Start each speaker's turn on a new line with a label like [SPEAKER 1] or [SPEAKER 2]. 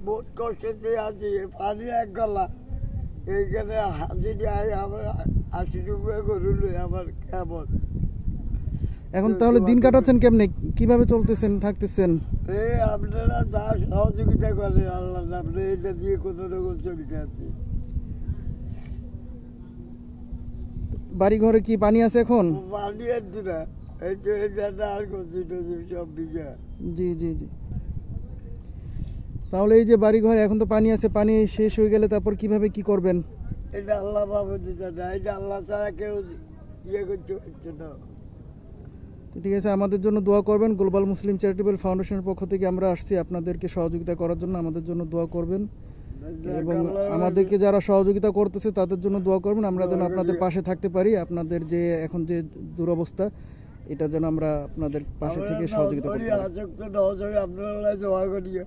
[SPEAKER 1] বহুত কষ্টতে আছি, পানি এক গলা। এইখানে হাজিরি আয় আমার 80 টাকা করলে আমার কেমন।
[SPEAKER 2] এখন তাহলে দিন কাটাচ্ছেন কেমনে, কিভাবে চলতেছেন থাকতেছেন?
[SPEAKER 1] এই আপনারা যা সহযোগিতা করেন আল্লাহ আপনি এটা দিয়ে কোনো রকম চলতে আছি।
[SPEAKER 2] বাড়ি ঘরে কি পানি আছে এখন?
[SPEAKER 1] পানি আনছি না, এই তো এই জায়গা আর করছি সব বিঘা।
[SPEAKER 2] জি জি জি। তাহলে এই যে বাড়ি ঘরে এখন তো পানি আছে, পানি শেষ হয়ে গেলে তারপর কিভাবে কি করবেন?
[SPEAKER 1] এটা আল্লাহ বাবু দিতে না, এটা আল্লাহ ছাড়া কেউ ইয়ে করতে পারছে না।
[SPEAKER 2] তো ঠিক আছে, আমাদের জন্য দোয়া করবেন। গ্লোবাল মুসলিম চ্যারিটেবল ফাউন্ডেশনের পক্ষ থেকে আমরা আসছি আপনাদেরকে সহযোগিতা করার জন্য, আমাদের জন্য দোয়া করবেন এবং আমাদেরকে যারা সহযোগিতা করতেছে তাদের জন্য দোয়া করবেন, আমরা যেন আপনাদের পাশে থাকতে পারি। আপনাদের যে এখন যে দুরবস্থা, এটা যেন আমরা আপনাদের পাশে থেকে সহযোগিতা করতে পারি।
[SPEAKER 1] আপনারা দোয়া করিয়া